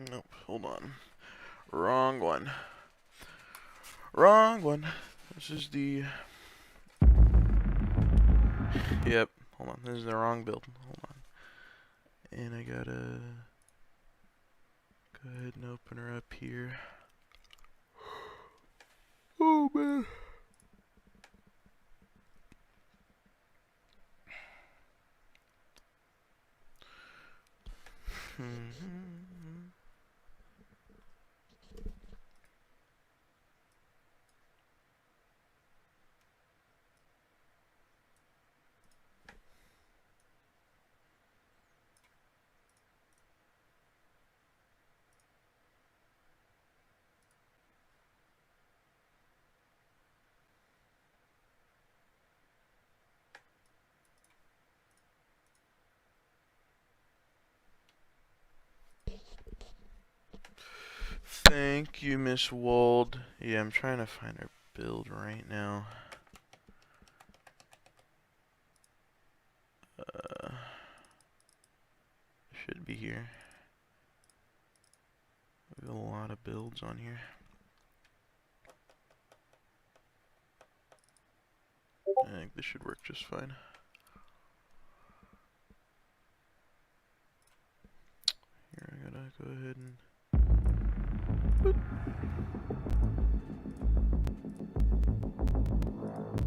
Nope, hold on. Wrong one. Wrong one. This is the... Yep, hold on. This is the wrong build. Hold on. And I gotta... Go ahead and open her up here. Oh, man. Thank you, Miss Wold. Yeah, I'm trying to find her build right now. Should be here. We have a lot of builds on here. I think this should work just fine. Here, I gotta go ahead and...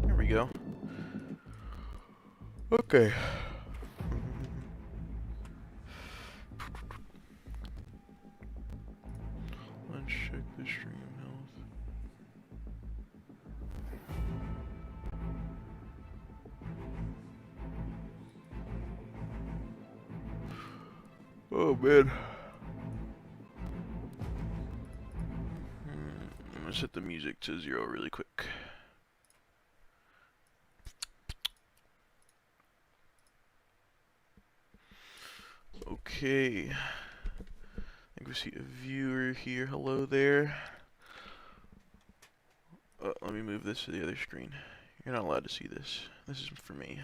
There we go. Okay. Let's check the stream health. Oh man. I'm gonna set the music to 0 really quick. Okay. I think we see a viewer here. Hello there. Let me move this to the other screen. You're not allowed to see this. This is for me.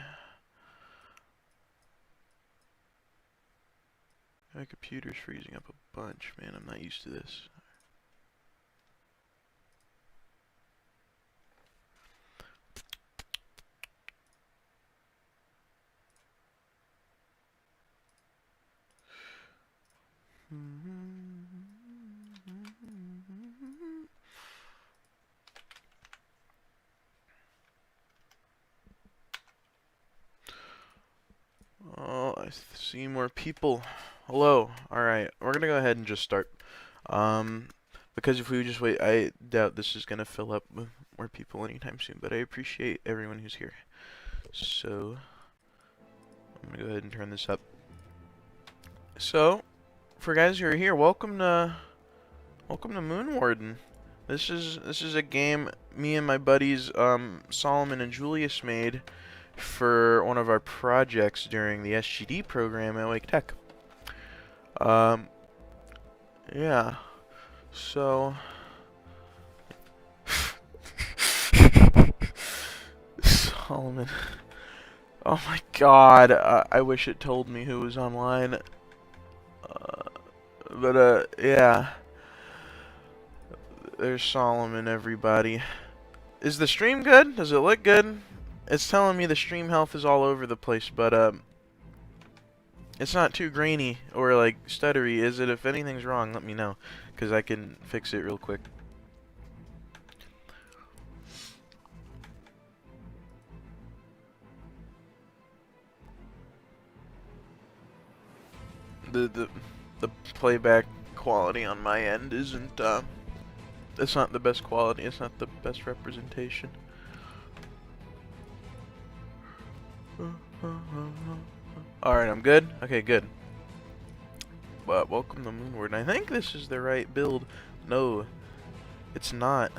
My computer's freezing up a bunch, man. I'm not used to this. Oh, I see more people. Hello. Alright, we're gonna go ahead and just start. Because if we just wait, I doubt this is gonna fill up with more people anytime soon, but I appreciate everyone who's here. So, I'm gonna go ahead and turn this up. So, for guys who are here, welcome to Moonwarden. This is a game me and my buddies Solomon and Julius made for one of our projects during the SGD program at Wake Tech. Yeah. So Solomon. Oh my god, I wish it told me who was online. Yeah. There's Solomon, everybody. Is the stream good? Does it look good? It's telling me the stream health is all over the place, but It's not too grainy or like stuttery, is it? If anything's wrong, let me know, because I can fix it real quick. The playback quality on my end isn't it's not the best quality. It's not the best representation. Alright, I'm good? Okay, good. But welcome to Moonwarden. I think this is the right build. No, it's not.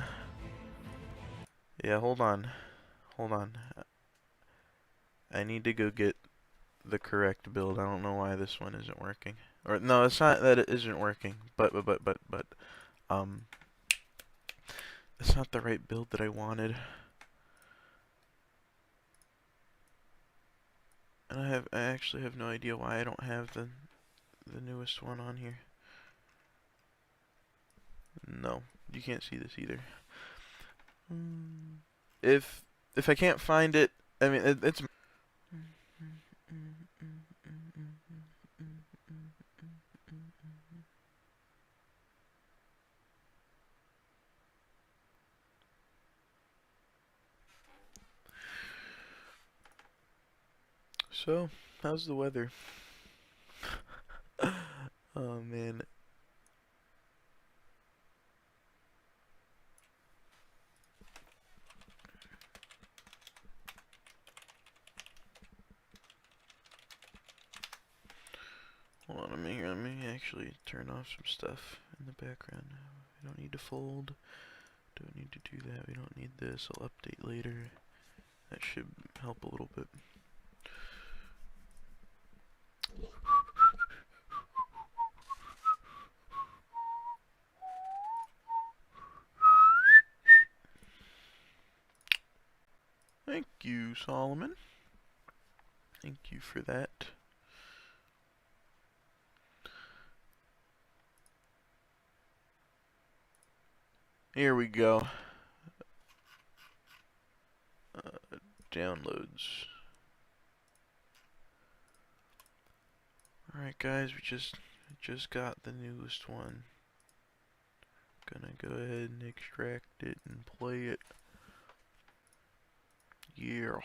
Yeah, hold on. Hold on. I need to go get the correct build. I don't know why this one isn't working. Or no, it's not that it isn't working. But it's not the right build that I wanted. And I actually have no idea why I don't have the newest one on here. No, you can't see this either. If I can't find it, I mean it's. So, how's the weather? Oh man. Hold on a minute. Let me actually turn off some stuff in the background. We don't need to fold. Don't need to do that. We don't need this. I'll update later. That should help a little bit. Thank you, Solomon. Thank you for that. Here we go. Downloads. Alright guys, we just got the newest one. Gonna go ahead and extract it and play it. Yeah.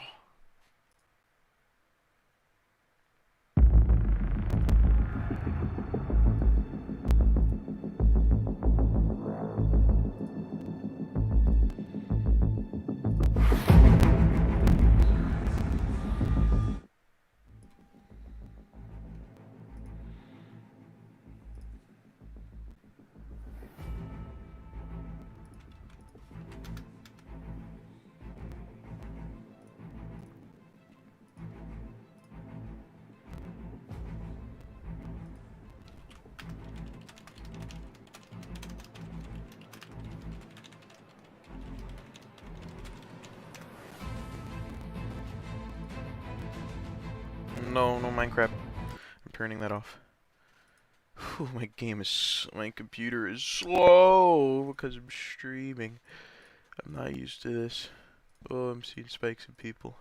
No, Minecraft. I'm turning that off. Whew, my computer is slow because I'm streaming. I'm not used to this. Oh, I'm seeing spikes in people.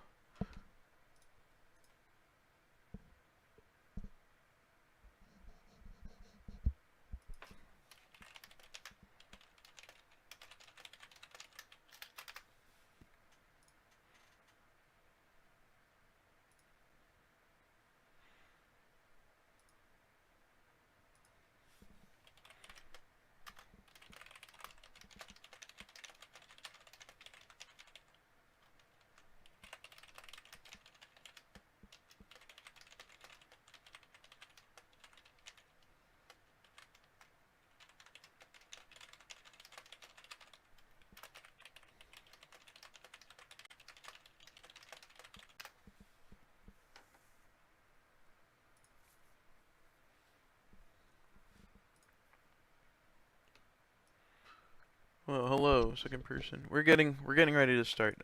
Well, hello, second person. We're getting ready to start.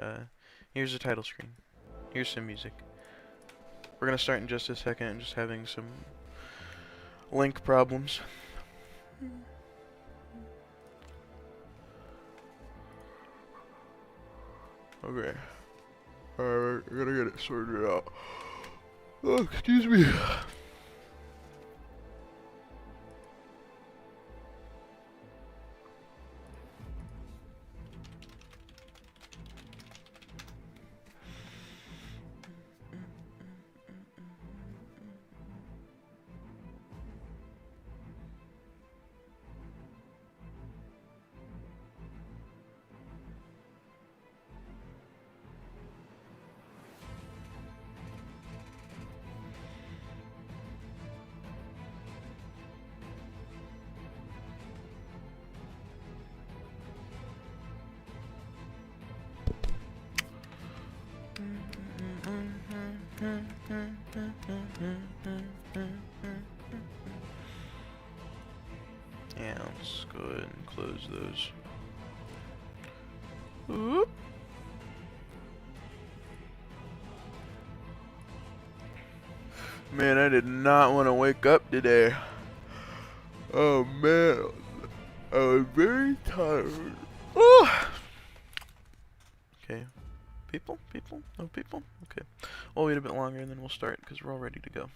Here's the title screen. Here's some music. We're gonna start in just a second. I'm just having some link problems. Okay. Alright, we're gonna get it sorted out. Oh, excuse me. Yeah, let's go ahead and close those. Oop. Man, I did not want to wake up today. Oh man, I was very tired. Oh. Okay, people? No people? Okay, we'll wait a bit longer and then we'll start because we're all ready to go.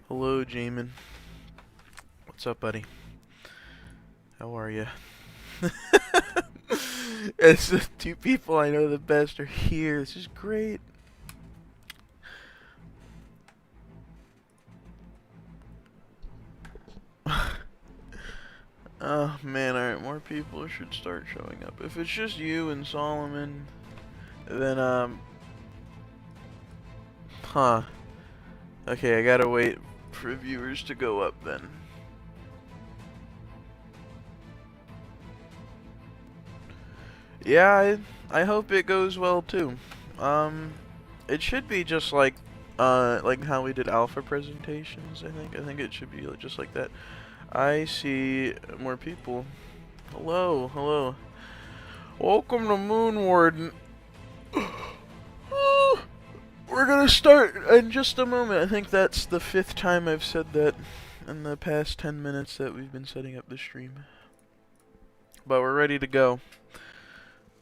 Hello, Jamin. What's up, buddy? How are you? It's the two people I know the best are here. This is great. Oh man, alright, more people should start showing up. If it's just you and Solomon, then huh. Okay, I gotta wait for viewers to go up then. Yeah, I hope it goes well too. It should be just like how we did alpha presentations, I think. I think it should be just like that. I see more people. Hello, hello. Welcome to Moonwarden. We're gonna start in just a moment. I think that's the 5th time I've said that in the past 10 minutes that we've been setting up the stream. But we're ready to go.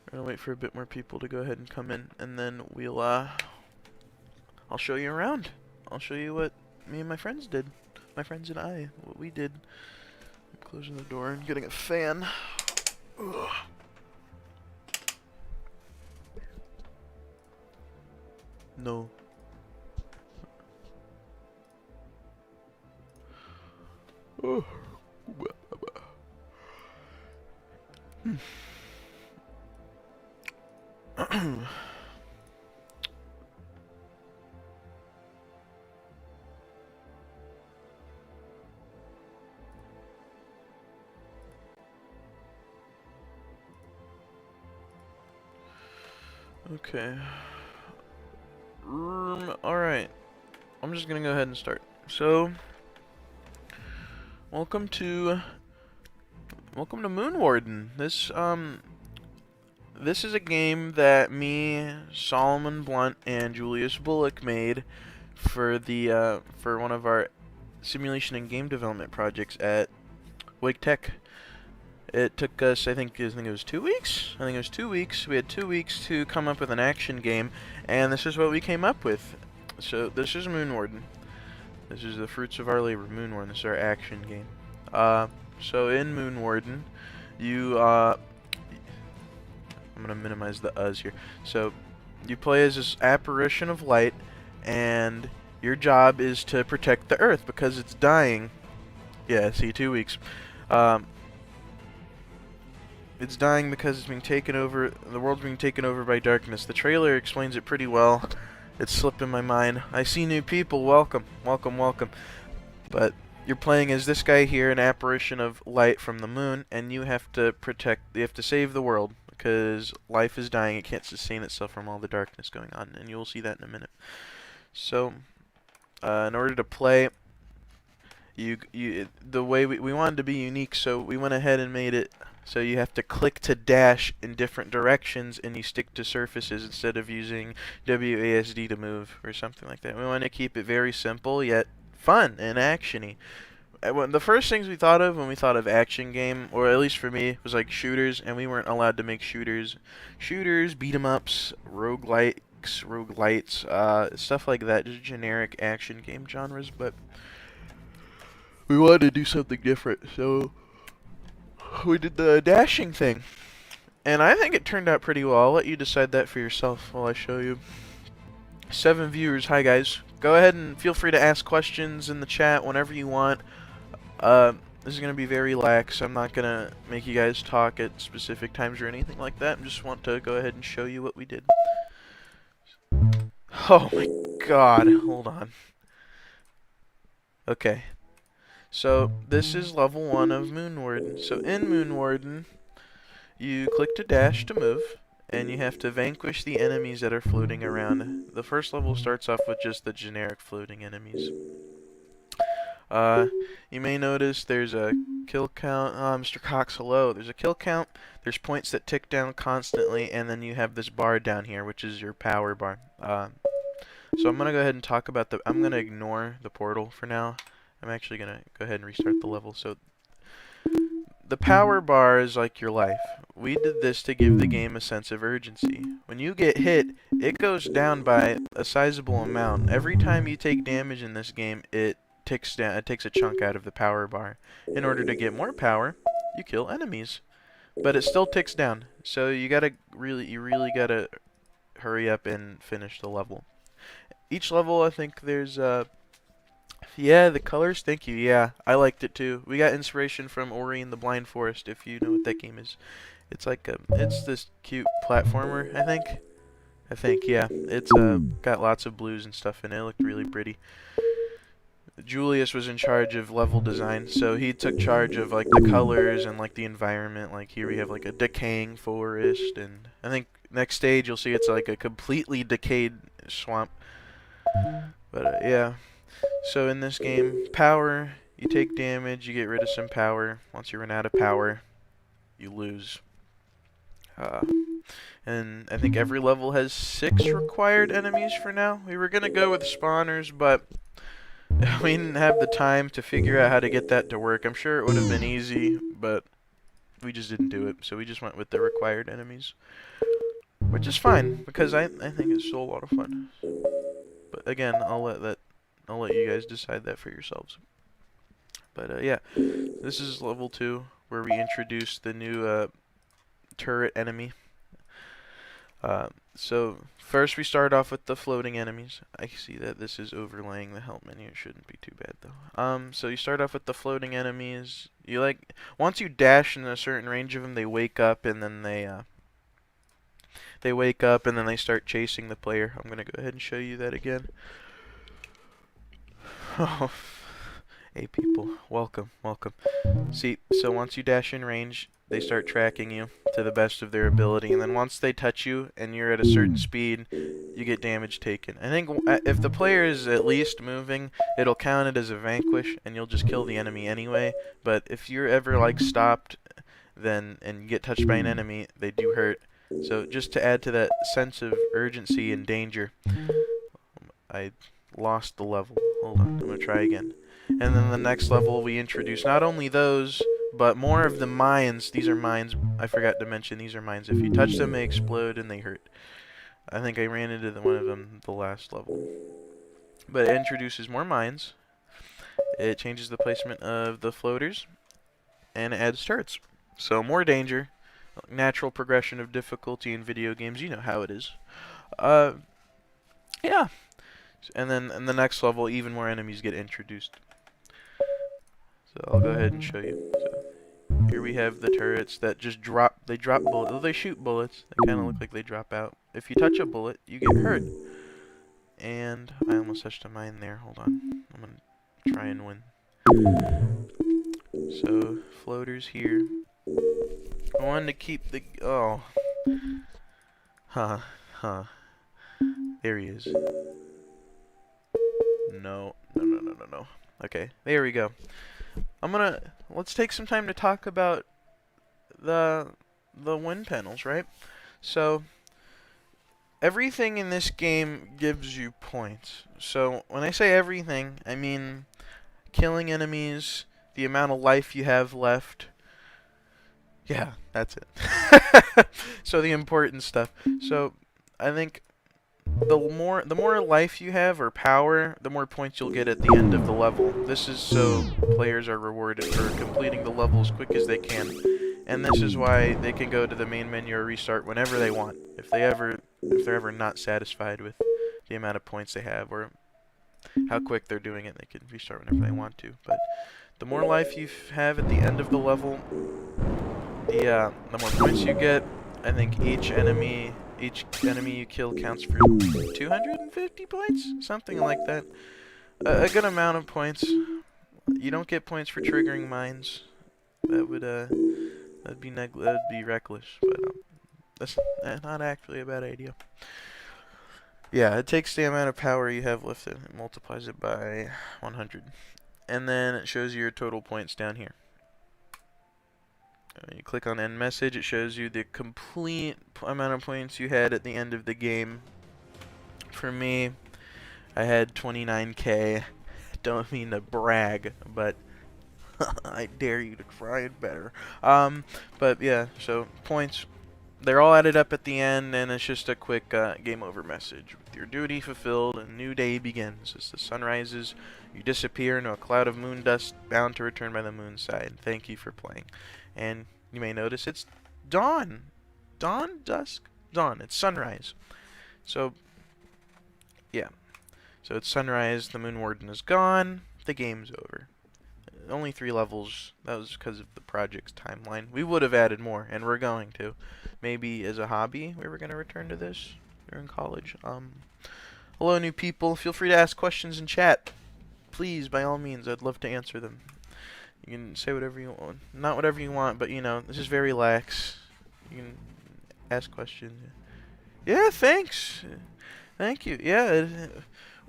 We're gonna wait for a bit more people to go ahead and come in, and then we'll I'll show you around. I'll show you what me and my friends did. My friends and I, what we did. I'm closing the door and getting a fan. Ugh. No. Oh. Okay. Alright. I'm just gonna go ahead and start. So, welcome to Moonwarden. This is a game that me, Solomon Blunt, and Julius Bullock made for for one of our simulation and game development projects at Wake Tech. It took us, I think it was 2 weeks? I think it was 2 weeks. We had 2 weeks to come up with an action game, and this is what we came up with. So, this is Moonwarden. This is the fruits of our labor, Moonwarden. This is our action game. So in Moonwarden, I'm gonna minimize the uhs here. So, you play as this apparition of light, and your job is to protect the Earth because it's dying. Yeah, see, 2 weeks. It's dying because it's being taken over. The world's being taken over by darkness. The trailer explains it pretty well. It slipped in my mind. I see new people. Welcome, welcome, welcome. But you're playing as this guy here, an apparition of light from the moon, and you have to save the world because life is dying. It can't sustain itself from all the darkness going on, and you'll see that in a minute. So, in order to play, the way we wanted to be unique, so we went ahead and made it so you have to click to dash in different directions, and you stick to surfaces instead of using WASD to move or something like that. We want to keep it very simple yet fun and actiony. The first things we thought of when we thought of action game, or at least for me, was like shooters, and we weren't allowed to make shooters, beat 'em ups, roguelites, stuff like that, just generic action game genres. But we wanted to do something different, so we did the dashing thing, and I think it turned out pretty well. I'll let you decide that for yourself while I show you. 7 viewers, hi guys. Go ahead and feel free to ask questions in the chat whenever you want. This is gonna be very lax. I'm not gonna make you guys talk at specific times or anything like that. I just want to go ahead and show you what we did. Oh my god, hold on. Okay. So, this is level 1 of Moonwarden. So, in Moonwarden, you click to dash to move, and you have to vanquish the enemies that are floating around. The first level starts off with just the generic floating enemies. You may notice there's a kill count. Mr. Cox, hello. There's a kill count. There's points that tick down constantly, and then you have this bar down here, which is your power bar. So I'm gonna go ahead and talk about I'm gonna ignore the portal for now. I'm actually gonna go ahead and restart the level. So the power bar is like your life. We did this to give the game a sense of urgency. When you get hit, it goes down by a sizable amount. Every time you take damage in this game, it ticks down. It takes a chunk out of the power bar. In order to get more power, you kill enemies, but it still ticks down. So you really gotta hurry up and finish the level. Each level, I think there's yeah, the colors, thank you. Yeah, I liked it too. We got inspiration from Ori and the Blind Forest, if you know what that game is. It's like it's this cute platformer, I think, yeah. It's got lots of blues and stuff in it. It looked really pretty. Julius was in charge of level design, so he took charge of like the colors and like the environment. Like here we have like a decaying forest, and I think next stage you'll see it's like a completely decayed swamp. But yeah. So in this game, power, you take damage, you get rid of some power. Once you run out of power, you lose. And I think every level has 6 required enemies for now. We were gonna go with spawners, but we didn't have the time to figure out how to get that to work. I'm sure it would have been easy, but we just didn't do it. So we just went with the required enemies, which is fine because I think it's still a lot of fun. But again, I'll let you guys decide that for yourselves. But yeah, this is level 2 where we introduce the new turret enemy. So first we start off with the floating enemies. I see that this is overlaying the help menu. It shouldn't be too bad though. So you start off with the floating enemies. Once you dash in a certain range of them, they wake up and then they start chasing the player. I'm gonna go ahead and show you that again. Oh, hey people, welcome. See, so once you dash in range, they start tracking you to the best of their ability, and then once they touch you and you're at a certain speed, you get damage taken. I think if the player is at least moving, it'll count it as a vanquish, and you'll just kill the enemy anyway. But if you're ever like stopped, and you get touched by an enemy, they do hurt. So just to add to that sense of urgency and danger, I lost the level. Hold on, I'm gonna try again. And then the next level we introduce not only those, but more of the mines. These are mines. I forgot to mention these are mines. If you touch them, they explode and they hurt. I think I ran into one of them the last level. But it introduces more mines. It changes the placement of the floaters, and it adds turrets. So more danger. Natural progression of difficulty in video games. You know how it is. Yeah. And then in the next level, even more enemies get introduced. So I'll go ahead and show you. So here we have the turrets that just drop. They drop bullets. Well, they shoot bullets. They kind of look like they drop out. If you touch a bullet, you get hurt. And I almost touched a mine there. Hold on. I'm gonna try and win. So floaters here. I wanted to keep the. Oh. Huh. There he is. No. Okay, there we go. Let's take some time to talk about the win panels, right? So everything in this game gives you points. So when I say everything, I mean killing enemies, the amount of life you have left. Yeah, that's it. So the important stuff. So I think the more life you have or power, the more points you'll get at the end of the level. This is so players are rewarded for completing the level as quick as they can. And this is why they can go to the main menu or restart whenever they want. If they're ever not satisfied with the amount of points they have or how quick they're doing it, they can restart whenever they want to. But The more life you have at the end of the level, the more points you get. I think each enemy you kill counts for 250 points, something like that. A good amount of points. You don't get points for triggering mines. That'd be reckless, but that's not actually a bad idea. Yeah, it takes the amount of power you have left and multiplies it by 100. And then it shows you your total points down here. When you click on end message, it shows you the complete amount of points you had at the end of the game. For me, I had 29k. Don't mean to brag, but I dare you to try it better. But yeah, so points, they're all added up at the end, and it's just a quick game over message. With your duty fulfilled, a new day begins. As the sun rises, you disappear into a cloud of moon dust, bound to return by the moon's side. Thank you for playing. And you may notice it's dawn. Dawn? Dusk? Dawn. It's sunrise. So, yeah. So it's sunrise, the Moonwarden is gone, the game's over. Only 3 levels. That was because of the project's timeline. We would have added more, and we're going to. Maybe as a hobby, we were going to return to this during college. Hello, new people. Feel free to ask questions in chat. Please, by all means, I'd love to answer them. You can say whatever you want. Not whatever you want, but, you know, this is very lax. You can ask questions. Yeah, thanks. Thank you. Yeah,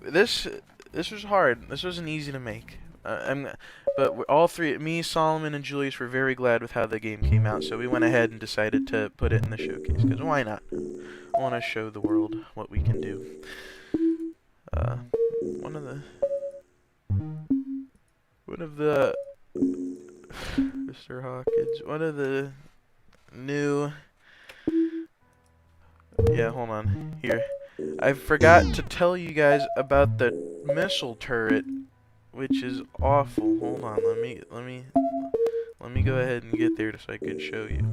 this was hard. This wasn't easy to make. But all three, me, Solomon, and Julius, were very glad with how the game came out, so we went ahead and decided to put it in the showcase, because why not? I want to show the world what we can do. One of the Mr. Hawkins, one of the new, yeah, hold on, here. I forgot to tell you guys about the missile turret, which is awful. Hold on, let me go ahead and get there so I can show you.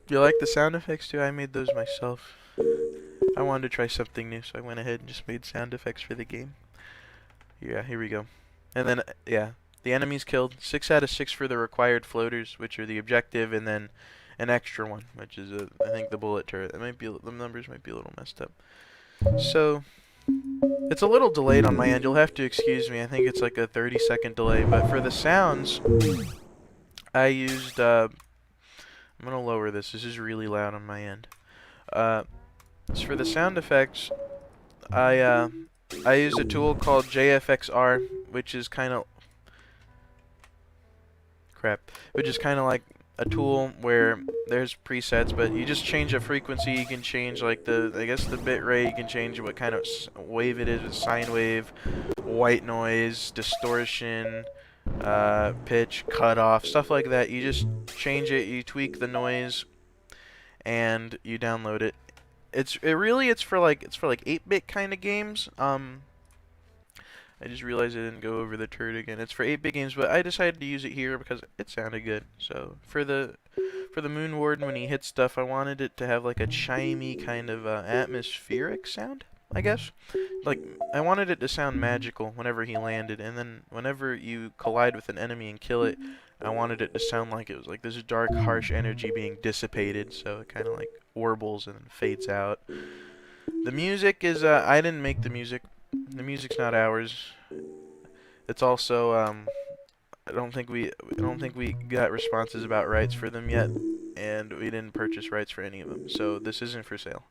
You like the sound effects too? I made those myself. I wanted to try something new, so I went ahead and just made sound effects for the game. Yeah, here we go. And then, yeah, the enemies killed. 6 out of 6 for the required floaters, which are the objective, and then an extra one, which is, I think, the bullet turret. It might be, the numbers might be a little messed up. So, it's a little delayed on my end. You'll have to excuse me. I think it's like a 30-second delay. But for the sounds, I used, I'm going to lower this. This is really loud on my end. So for the sound effects, I used a tool called JFXR, which is kind of like a tool where there's presets, but you just change the frequency. You can change like I guess the bit rate. You can change what kind of wave it is, a sine wave, white noise, distortion, pitch, cutoff, stuff like that. You just change it, you tweak the noise, and you download it. It's for like 8-bit kind of games. I just realized I didn't go over the turret again. It's for 8-bit games, but I decided to use it here because it sounded good. So for the Moonwarden, when he hits stuff, I wanted it to have like a chimey kind of atmospheric sound, I guess. Like, I wanted it to sound magical whenever he landed, and then whenever you collide with an enemy and kill it, I wanted it to sound like it was like this dark, harsh energy being dissipated, so it kind of like warbles and then fades out. The music is, I didn't make the music. The music's not ours. It's also, I don't think we got responses about rights for them yet, and we didn't purchase rights for any of them, so this isn't for sale.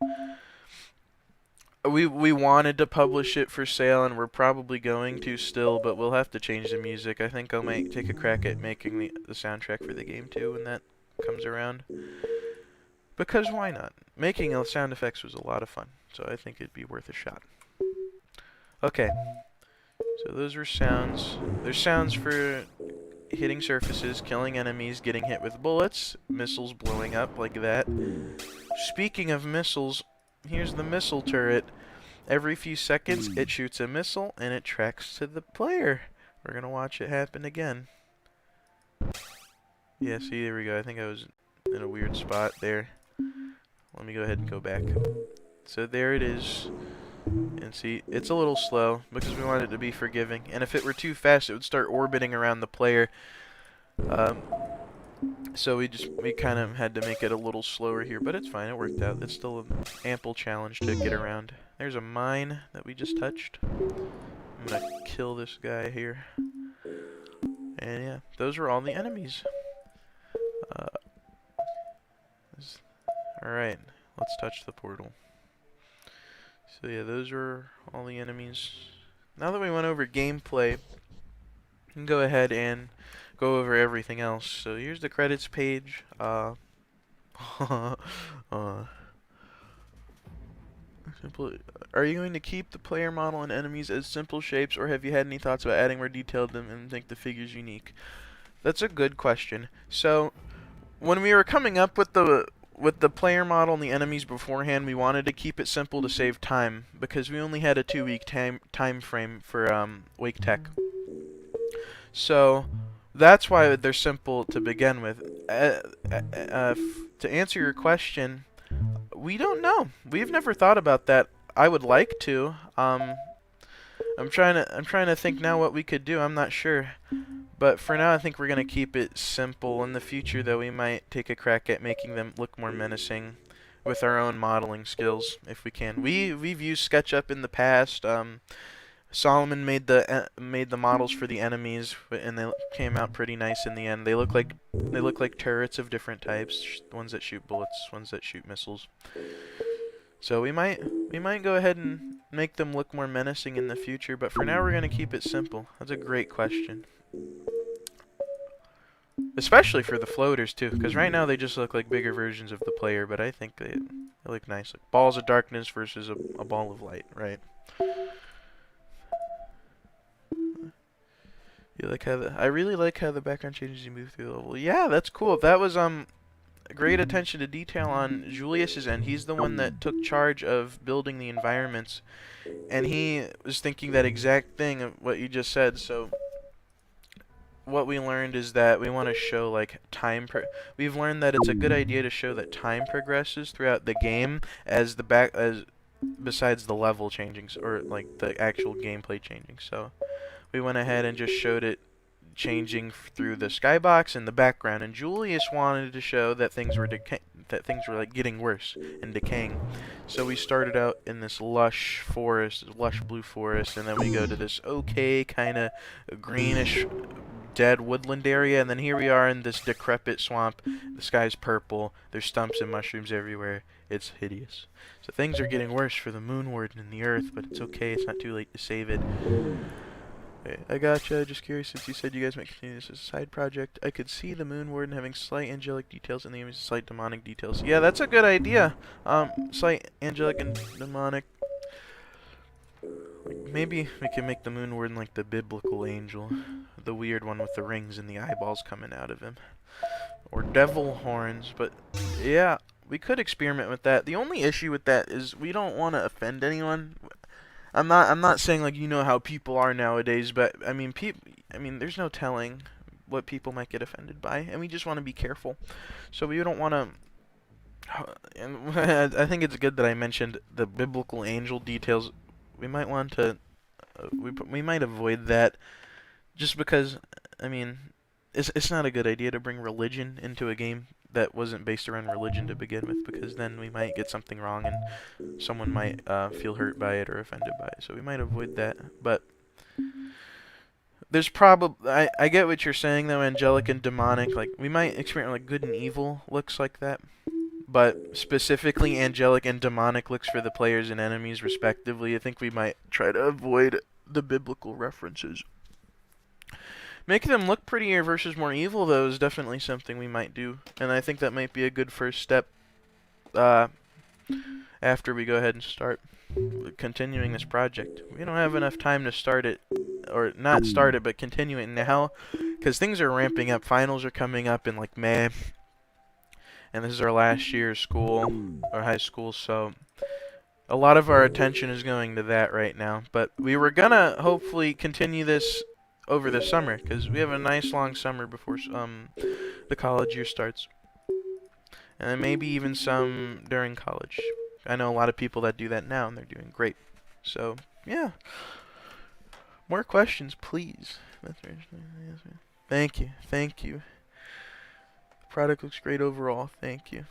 We wanted to publish it for sale, and we're probably going to still, but we'll have to change the music. I think I'll take a crack at making the soundtrack for the game too when that comes around. Because why not? Making sound effects was a lot of fun, so I think it'd be worth a shot. Okay, so those were sounds. There's sounds for hitting surfaces, killing enemies, getting hit with bullets, missiles blowing up like that. Speaking of missiles, here's the missile turret. Every few seconds, it shoots a missile, and it tracks to the player. We're going to watch it happen again. Yeah, see, there we go. I think I was in a weird spot there. Let me go ahead and go back. So there it is. And see, it's a little slow because we want it to be forgiving. And if it were too fast, it would start orbiting around the player. Um, so we kind of had to make it a little slower here, but it's fine. It worked out. It's still an ample challenge to get around. There's a mine that we just touched. I'm gonna kill this guy here. And yeah, those are all the enemies. Alright, let's touch the portal. So yeah, those are all the enemies. Now that we went over gameplay, we can go ahead and go over everything else. So here's the credits page. Are you going to keep the player model and enemies as simple shapes, or have you had any thoughts about adding more detail to them and think the figure's unique? That's a good question. So when we were coming up with the player model and the enemies beforehand, we wanted to keep it simple to save time because we only had a 2-week time frame for Wake Tech. So that's why they're simple to begin with. To answer your question, we don't know. We've never thought about that. I would like to. I'm trying to think now what we could do. I'm not sure. But for now, I think we're going to keep it simple. In the future, though, we might take a crack at making them look more menacing with our own modeling skills, if we can. We've used SketchUp in the past. Solomon made the models for the enemies, and they came out pretty nice in the end. They look like turrets of different types. Ones that shoot bullets, ones that shoot missiles. So we might go ahead and make them look more menacing in the future. But for now, we're going to keep it simple. That's a great question. Especially for the floaters, too, because right now they just look like bigger versions of the player, but I think they look nice. Like balls of darkness versus a ball of light, right? You like how I really like how the background changes as you move through the level. Yeah, that's cool. That was great attention to detail on Julius's end. He's the one that took charge of building the environments, and he was thinking that exact thing of what you just said. So what we learned is that we want to show like we've learned that it's a good idea to show that time progresses throughout the game as besides the level changing or like the actual gameplay changing. So we went ahead and just showed it changing through the skybox and the background, and Julius wanted to show that things were like getting worse and decaying. So we started out in this lush forest, lush blue forest, and then we go to this okay kind of greenish dead woodland area, and then here we are in this decrepit swamp. The sky's purple, there's stumps and mushrooms everywhere. It's hideous. So things are getting worse for the Moonwarden and the Earth, but it's okay, it's not too late to save it. Okay, I gotcha. Just curious, since you said you guys might continue this as a side project, I could see the Moonwarden having slight angelic details and the image slight demonic details. Yeah, that's a good idea. Slight angelic and demonic. Maybe we can make the Moonwarden like the biblical angel, the weird one with the rings and the eyeballs coming out of him, or devil horns. But yeah, we could experiment with that. The only issue with that is we don't want to offend anyone. I'm not saying like you know how people are nowadays, but I mean there's no telling what people might get offended by, and we just want to be careful. So we don't want to. And I think it's good that I mentioned the biblical angel details. We might want to, we might avoid that, just because, I mean, it's not a good idea to bring religion into a game that wasn't based around religion to begin with, because then we might get something wrong and someone might feel hurt by it or offended by it. So we might avoid that. But there's probably, I get what you're saying though, angelic and demonic. Like we might experiment like good and evil looks like that. But specifically angelic and demonic looks for the players and enemies respectively. I think we might try to avoid the biblical references. Making them look prettier versus more evil though is definitely something we might do, and I think that might be a good first step after we go ahead and start continuing this project. We don't have enough time to start it, or not start it, but continue it now, because things are ramping up. Finals are coming up in like May. And this is our last year of school, or high school, so a lot of our attention is going to that right now. But we were gonna hopefully continue this over the summer, because we have a nice long summer before the college year starts. And then maybe even some during college. I know a lot of people that do that now, and they're doing great. So, yeah. More questions, please. Thank you. Thank you. Product looks great overall. Thank you.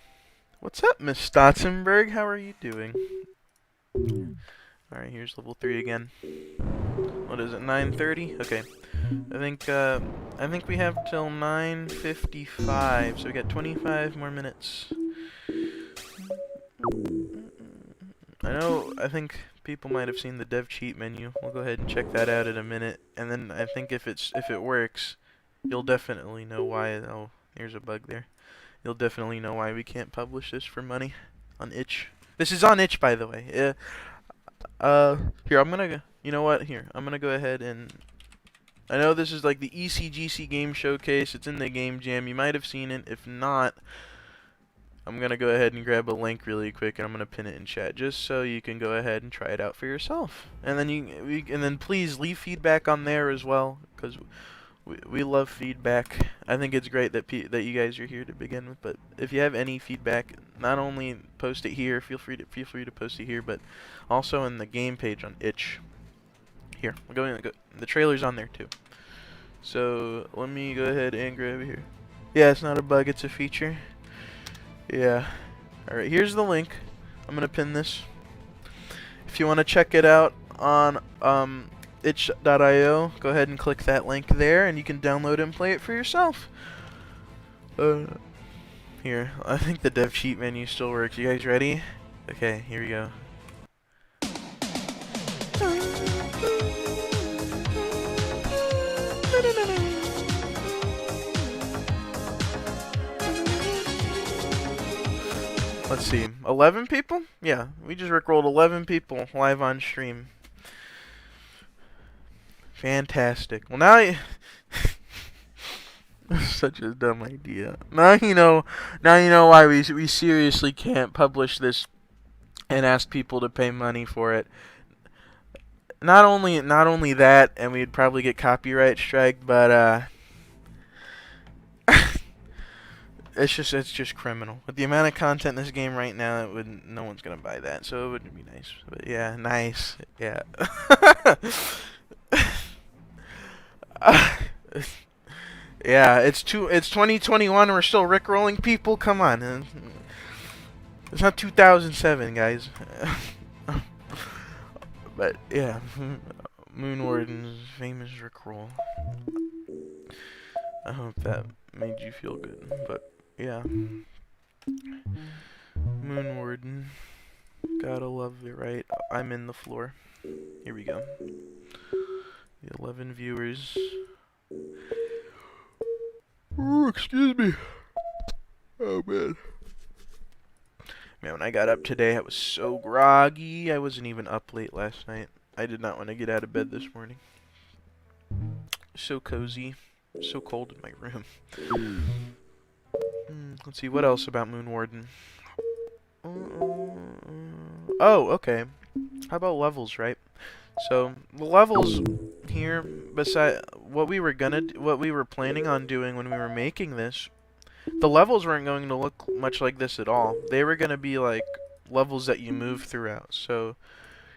What's up, Miss Stotzenberg? How are you doing? Alright, here's level 3 again. What is it, 9:30? Okay. I think we have till 9:55, so we got 25 more minutes. I think people might have seen the dev cheat menu. We'll go ahead and check that out in a minute, and then I think if it works, you'll definitely know why. Oh, here's a bug there. You'll definitely know why we can't publish this for money on itch. This is on itch, by the way. Here, you know what? Here, I'm gonna go ahead and, I know this is like the ECGC game showcase. It's in the game jam. You might have seen it. If not, I'm gonna go ahead and grab a link really quick, and I'm gonna pin it in chat just so you can go ahead and try it out for yourself. And then please leave feedback on there as well, because we love feedback. I think it's great that you guys are here to begin with. But if you have any feedback, not only post it here, feel free to post it here, but also in the game page on itch. Here, the trailer's on there too. So let me go ahead and grab it here. Yeah, it's not a bug, it's a feature. Yeah. Alright, here's the link. I'm gonna pin this. If you want to check it out on itch.io, go ahead and click that link there, and you can download and play it for yourself. Here, I think the dev cheat menu still works. You guys ready? Okay, here we go. Let's see, 11 people? Yeah, we just rickrolled 11 people live on stream. Fantastic. Well, now such a dumb idea. Now you know why we seriously can't publish this and ask people to pay money for it. Not only that, and we'd probably get copyright striked, but it's just criminal. With the amount of content in this game right now, no one's gonna buy that, so it wouldn't be nice. But yeah, nice. Yeah. Yeah, it's 2021. We're still rickrolling people. Come on, it's not 2007, guys. But yeah, Moonwarden's famous rickroll. I hope that made you feel good. But yeah, Moonwarden, gotta love it, right? I'm in the floor. Here we go. The 11 viewers. Oh, excuse me. Oh, man. Man, when I got up today, I was so groggy. I wasn't even up late last night. I did not want to get out of bed this morning. So cozy. So cold in my room. Let's see, what else about Moonwarden? Oh, okay. How about levels, right? So, the levels here, beside what we were planning on doing when we were making this, the levels weren't going to look much like this at all. They were going to be like levels that you move throughout. So,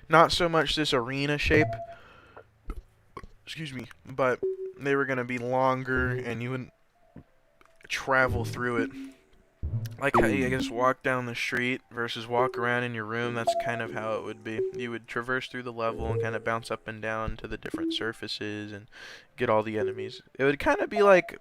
not so much this arena shape, excuse me, but they were going to be longer and you wouldn't travel through it. Like how you, I guess, walk down the street versus walk around in your room, that's kind of how it would be. You would traverse through the level and kind of bounce up and down to the different surfaces and get all the enemies. It would kind of be like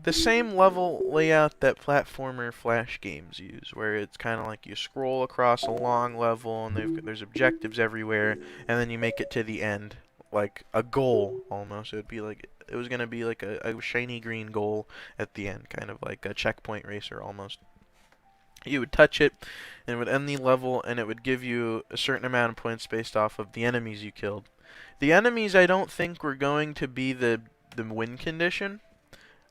the same level layout that platformer Flash games use, where it's kind of like you scroll across a long level and there's objectives everywhere, and then you make it to the end, like a goal almost. It would be like, it was going to be like a shiny green goal at the end, kind of like a checkpoint racer almost. You would touch it, and it would end the level, and it would give you a certain amount of points based off of the enemies you killed. The enemies, I don't think, were going to be the win condition.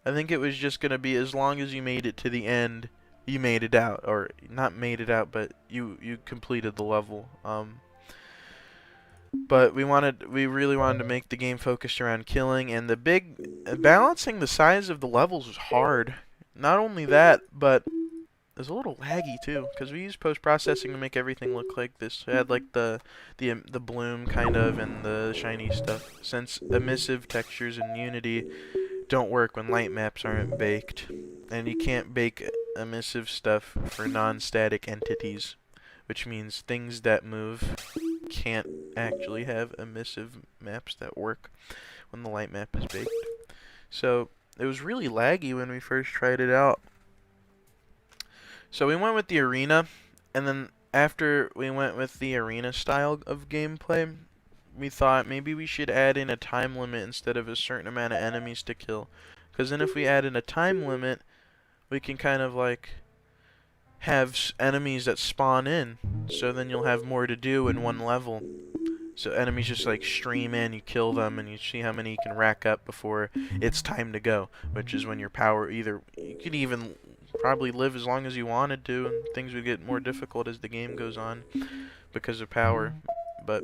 I think it was just going to be as long as you made it to the end, you made it out. Or, not made it out, but you completed the level. But we really wanted to make the game focused around killing, and balancing the size of the levels was hard. Not only that, but is a little laggy too, because we use post-processing to make everything look like this. It had like the bloom kind of and the shiny stuff. Since emissive textures in Unity don't work when light maps aren't baked, and you can't bake emissive stuff for non-static entities, which means things that move can't actually have emissive maps that work when the light map is baked. So it was really laggy when we first tried it out. So we went with the arena, and then after we went with the arena style of gameplay, we thought maybe we should add in a time limit instead of a certain amount of enemies to kill. Because then if we add in a time limit, we can kind of like have enemies that spawn in. So then you'll have more to do in one level. So enemies just like stream in, you kill them, and you see how many you can rack up before it's time to go. Which is when your power you could even probably live as long as you wanted to, and things would get more difficult as the game goes on because of power. But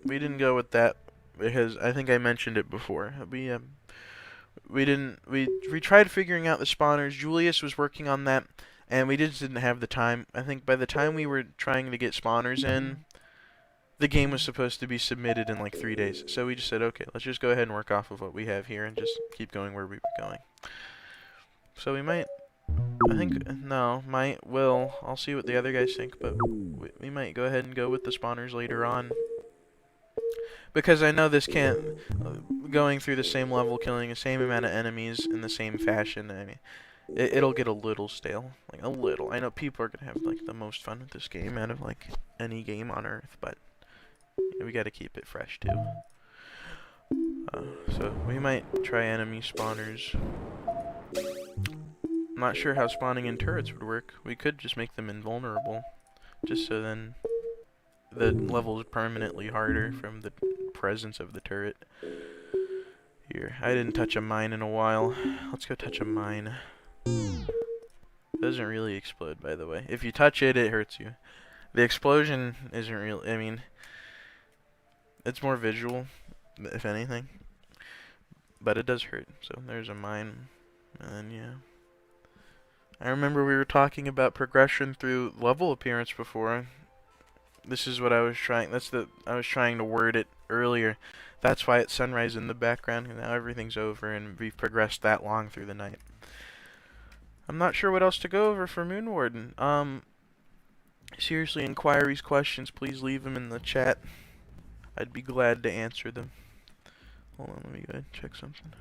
we didn't go with that because I think I mentioned it before. We tried figuring out the spawners. Julius was working on that, and we just didn't have the time. I think by the time we were trying to get spawners in, the game was supposed to be submitted in like 3 days. So we just said, okay, let's just go ahead and work off of what we have here and just keep going where we were going. So we might, I think, no, I'll see what the other guys think, but we might go ahead and go with the spawners later on. Because I know this can't, going through the same level, killing the same amount of enemies in the same fashion, I mean, it'll get a little stale. Like, a little. I know people are going to have, like, the most fun with this game out of, like, any game on Earth, but we got to keep it fresh, too. So, we might try enemy spawners. I'm not sure how spawning in turrets would work. We could just make them invulnerable, just so then the level is permanently harder from the presence of the turret. Here, I didn't touch a mine in a while. Let's go touch a mine. It doesn't really explode, by the way. If you touch it, it hurts you. The explosion isn't real. I mean, it's more visual, if anything. But it does hurt. So there's a mine, and yeah. I remember we were talking about progression through level appearance before. This is what I was trying. I was trying to word it earlier. That's why it's sunrise in the background. And now everything's over, and we've progressed that long through the night. I'm not sure what else to go over for Moonwarden. Seriously, inquiries, questions, please leave them in the chat. I'd be glad to answer them. Hold on, let me go ahead and check something.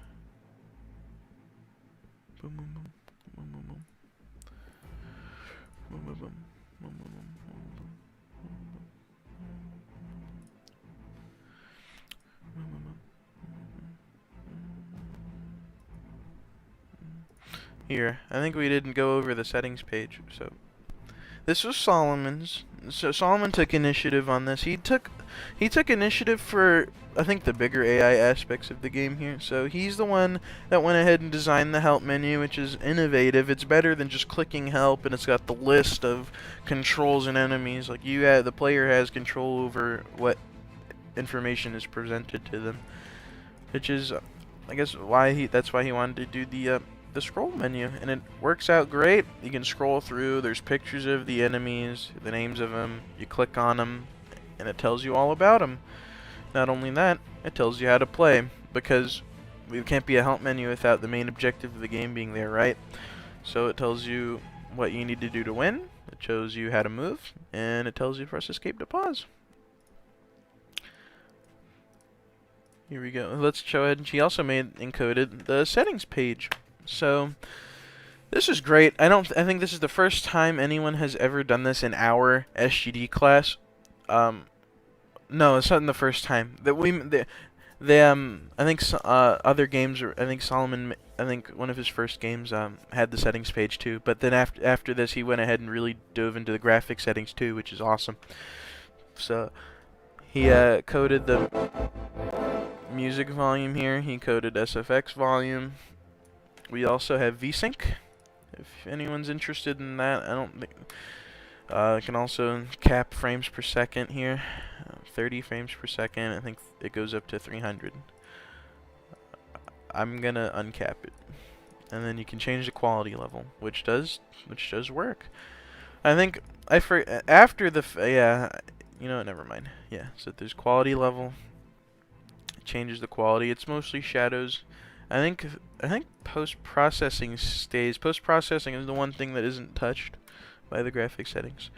Boom, boom, boom, boom, boom, boom. Boom, boom, boom, boom, boom, boom. Here, I think we didn't go over the settings page, so this was Solomon's. So Solomon took initiative on this. He took initiative for, I think, the bigger AI aspects of the game here. So he's the one that went ahead and designed the help menu, which is innovative. It's better than just clicking help, and it's got the list of controls and enemies. Like the player has control over what information is presented to them, which is, I guess, that's why he wanted to do the scroll menu, and it works out great. You can scroll through, there's pictures of the enemies, the names of them, you click on them, and it tells you all about them. Not only that, it tells you how to play, because we can't be a help menu without the main objective of the game being there, right? So it tells you what you need to do to win, it shows you how to move, and it tells you press escape to pause. Here we go. Let's show ahead. She also encoded the settings page. So this is great. I think this is the first time anyone has ever done this in our SGD class. No, it's not the first time that I think other games, I think Solomon, I think one of his first games had the settings page too. But then after this, he went ahead and really dove into the graphic settings too, which is awesome. So he coded the music volume here. He coded SFX volume. We also have VSync, if anyone's interested in that. I don't think. It can also cap frames per second here, 30 frames per second. I think it goes up to 300. I'm gonna uncap it. and then you can change the quality level, which does work. I think after the yeah, you know what, never mind. Yeah, so there's quality level. It changes the quality. It's mostly shadows. I think post-processing stays. Post-processing is the one thing that isn't touched by the graphic settings.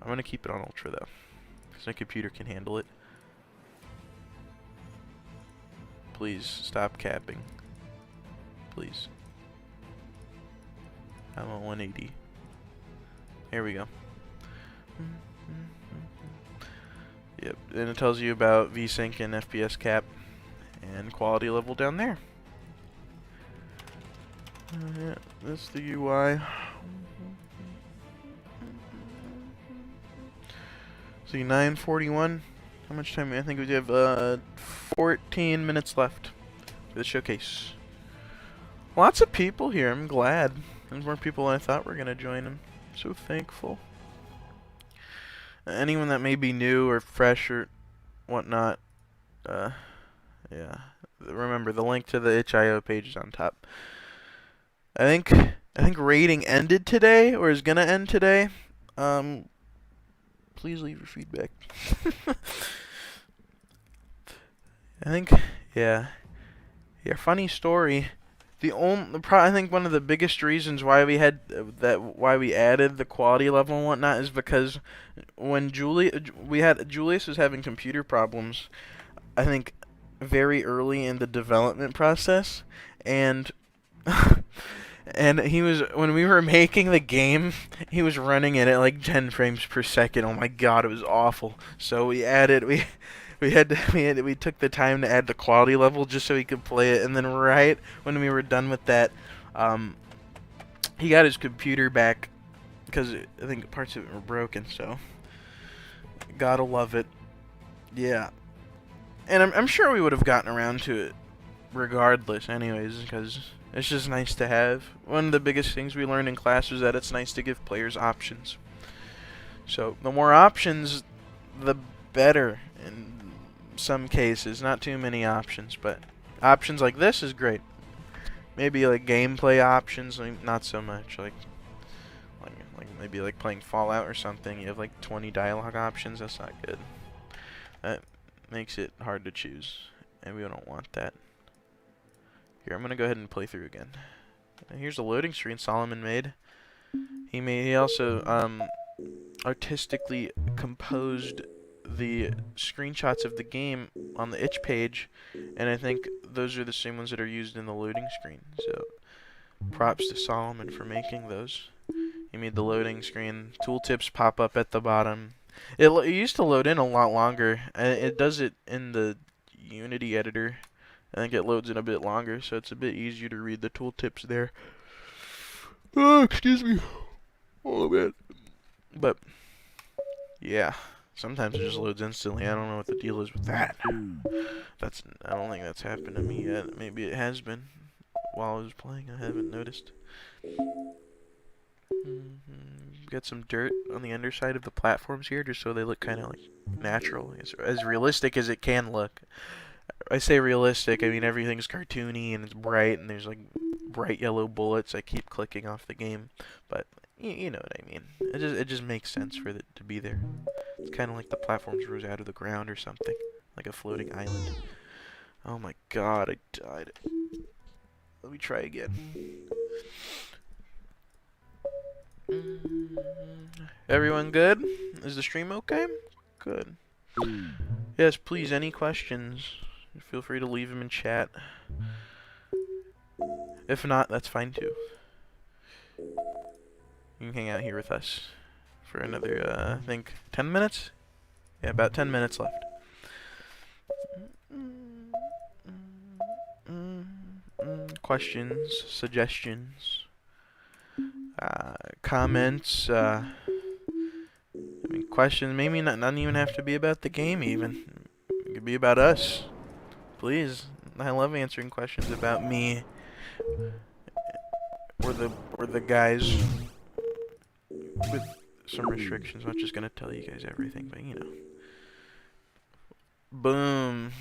I'm gonna keep it on ultra though, because my computer can handle it. Please stop capping. Please. I'm on 180. Here we go. Yep, and it tells you about VSync and FPS cap and quality level down there. Yeah, that's the UI. See, 9:41. How much time? I think we have 14 minutes left for the showcase. Lots of people here. I'm glad. There's more people than I thought were gonna join. I'm so thankful. Anyone that may be new or fresh or whatnot, yeah. Remember, the link to the itch.io page is on top. I think rating ended today, or is gonna end today. Please leave your feedback. I think, yeah. Funny story. I think one of the biggest reasons why we had why we added the quality level and whatnot is because when Julius was having computer problems, I think very early in the development process, and and when we were making the game, he was running it at like 10 frames per second. Oh my god, it was awful. So we took the time to add the quality level just so he could play it, and then right when we were done with that, he got his computer back because I think parts of it were broken. So gotta love it, yeah. And I'm sure we would have gotten around to it regardless, anyways, because it's just nice to have. One of the biggest things we learned in class was that it's nice to give players options. So the more options, the better. In some cases, not too many options, but options like this is great. Maybe like gameplay options, like not so much. Like maybe like playing Fallout or something. You have like 20 dialogue options. That's not good. That makes it hard to choose, and we don't want that. Here, I'm gonna go ahead and play through again. And here's a loading screen Solomon made. He also artistically composed the screenshots of the game on the itch page, and I think those are the same ones that are used in the loading screen. So props to Solomon for making those. He made the loading screen. Tooltips pop up at the bottom. It used to load in a lot longer. It does it in the Unity editor. I think it loads in a bit longer, so it's a bit easier to read the tooltips there. Oh, excuse me. Oh, man. But, yeah. Sometimes it just loads instantly. I don't know what the deal is with that. I don't think that's happened to me yet. Maybe it has been while I was playing. I haven't noticed. Got some dirt on the underside of the platforms here, just so they look kind of like natural, as realistic as it can look. I say realistic, I mean everything's cartoony and it's bright, and there's like bright yellow bullets. I keep clicking off the game, but you know what I mean. It just makes sense for it to be there. It's kind of like the platforms rose out of the ground or something, like a floating island. Oh my god, I died. Let me try again. Everyone good? Is the stream okay? Good. Yes, please, any questions? Feel free to leave them in chat. If not, that's fine too. You can hang out here with us for another, I think, 10 minutes? Yeah, about 10 minutes left. Questions, suggestions, comments, I mean, questions, maybe not even have to be about the game even. It could be about us. Please. I love answering questions about me. Or the guys with some restrictions. I'm not just gonna tell you guys everything, but you know. Boom.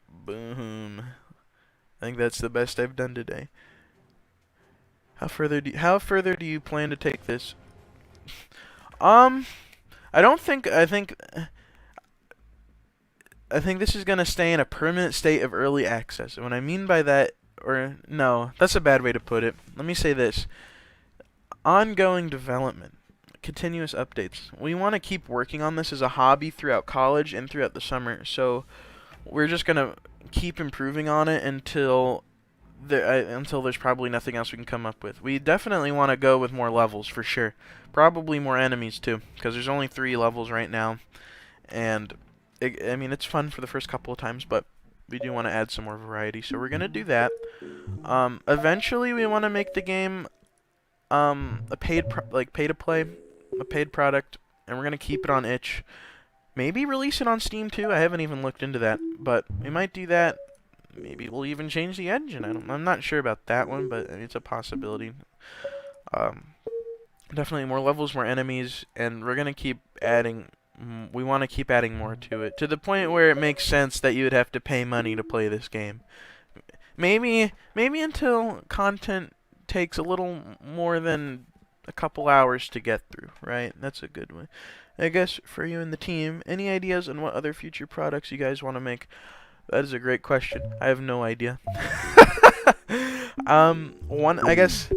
Boom. I think that's the best I've done today. How further do you plan to take this? Um, I think this is gonna stay in a permanent state of early access. And what I mean by that, or no, that's a bad way to put it. Let me say this: ongoing development, continuous updates. We want to keep working on this as a hobby throughout college and throughout the summer. So we're just gonna keep improving on it until there's probably nothing else we can come up with. We definitely want to go with more levels for sure. Probably more enemies too, because there's only 3 levels right now, and I mean it's fun for the first couple of times, but we do want to add some more variety. So we're gonna do that. Eventually we want to make the game a pay to play, a paid product, and we're gonna keep it on itch. Maybe release it on Steam too. I haven't even looked into that, but we might do that. Maybe we'll even change the engine. I'm not sure about that one, but it's a possibility. Um, Definitely more levels, more enemies, and we're gonna keep adding. We want to keep adding more to it, to the point where it makes sense that you would have to pay money to play this game. Maybe until content takes a little more than a couple hours to get through, right? That's a good one. I guess for you and the team, any ideas on what other future products you guys want to make? That is a great question. I have no idea. One, I guess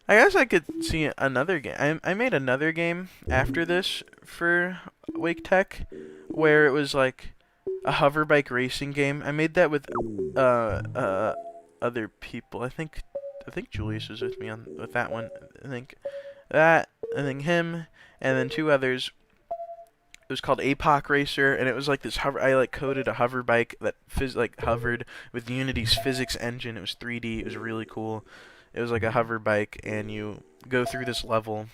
I could see another game. I made another game after this for Wake Tech, where it was like a hover bike racing game. I made that with other people. I think Julius was with me with that one. I think him, and then 2 others. It was called APOC Racer, and it was like this hover. I like coded a hover bike that hovered with Unity's physics engine. It was 3D. It was really cool. It was like a hover bike, and you go through this level,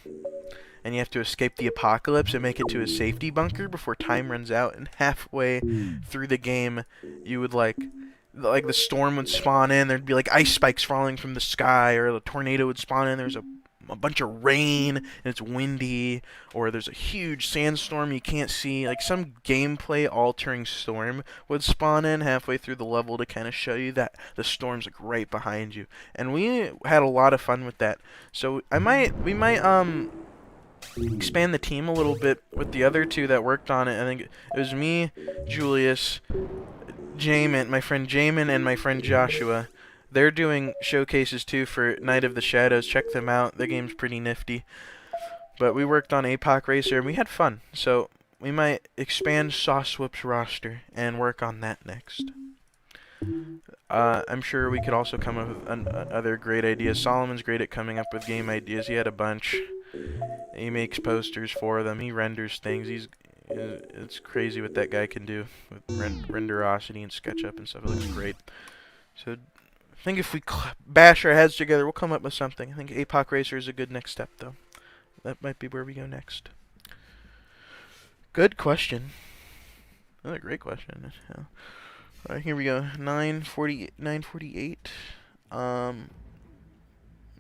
and you have to escape the apocalypse and make it to a safety bunker before time runs out. And halfway through the game, you would like the storm would spawn in. There'd be like ice spikes falling from the sky, or a tornado would spawn in. There's a bunch of rain and it's windy, or there's a huge sandstorm you can't see. Like some gameplay altering storm would spawn in halfway through the level to kind of show you that the storm's like right behind you. And we had a lot of fun with that. So we might expand the team a little bit with the other 2 that worked on it. I think it was me, Julius, Jamin, my friend Jamin, and my friend Joshua. They're doing showcases too for Night of the Shadows. Check them out. The game's pretty nifty. But we worked on APOC Racer and we had fun. So we might expand Saucewhip's roster and work on that next. I'm sure we could also come up with other great ideas. Solomon's great at coming up with game ideas. He had a bunch. He makes posters for them. He renders things. It's crazy what that guy can do with renderosity and SketchUp and stuff. It looks great. So I think if we bash our heads together, we'll come up with something. I think APOC Racer is a good next step, though. That might be where we go next. Good question. Another great question. Yeah. All right, here we go. 948.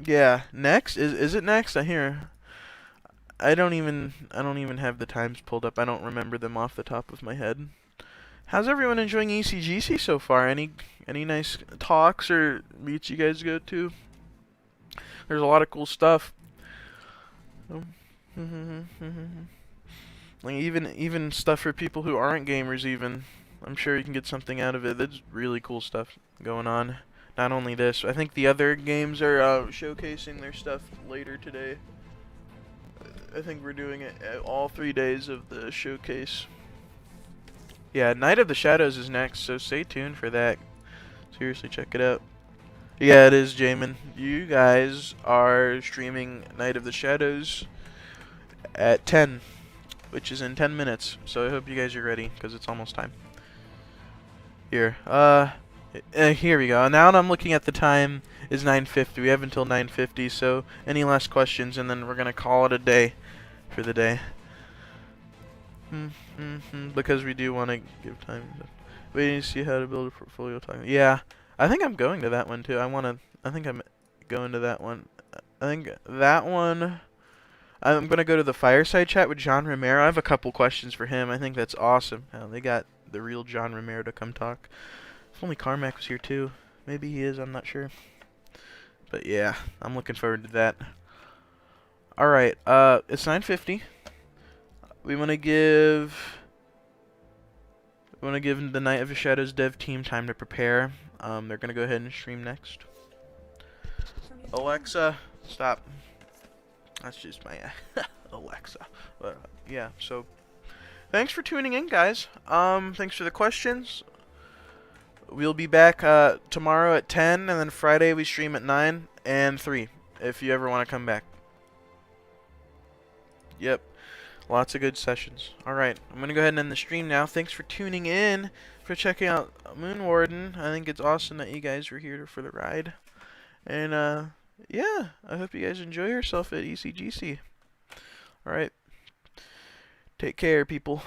Yeah. Next is it next? I don't even have the times pulled up. I don't remember them off the top of my head. How's everyone enjoying ECGC so far? Any nice talks or meets you guys go to? There's a lot of cool stuff. Like even stuff for people who aren't gamers even. I'm sure you can get something out of it. That's really cool stuff going on. Not only this, I think the other games are showcasing their stuff later today. I think we're doing it all 3 days of the showcase. Yeah, Night of the Shadows is next, so stay tuned for that. Seriously, check it out. Yeah, it is, Jamin. You guys are streaming Night of the Shadows at 10, which is in 10 minutes. So I hope you guys are ready, because it's almost time. Here, here we go. Now I'm looking at the time. Is 9:50. We have until 9:50. So any last questions, and then we're gonna call it a day for the day. Because we do want to give time. Waiting to see how to build a portfolio. Yeah, I think I'm going to that one too. I think I'm going to that one. I think that one. I'm gonna go to the fireside chat with John Romero. I have a couple questions for him. I think that's awesome. How they got the real John Romero to come talk. If only Carmack was here too. Maybe he is. I'm not sure. But yeah, I'm looking forward to that. All right, it's 9:50. We want to give the Night of the Shadows dev team time to prepare. They're gonna go ahead and stream next. Alexa, stop. That's just my Alexa. But yeah, so thanks for tuning in, guys. Thanks for the questions. We'll be back tomorrow at 10, and then Friday we stream at 9 and 3, if you ever want to come back. Yep, lots of good sessions. Alright, I'm going to go ahead and end the stream now. Thanks for tuning in, for checking out Moonwarden. I think it's awesome that you guys were here for the ride. And, yeah, I hope you guys enjoy yourself at ECGC. Alright, take care, people.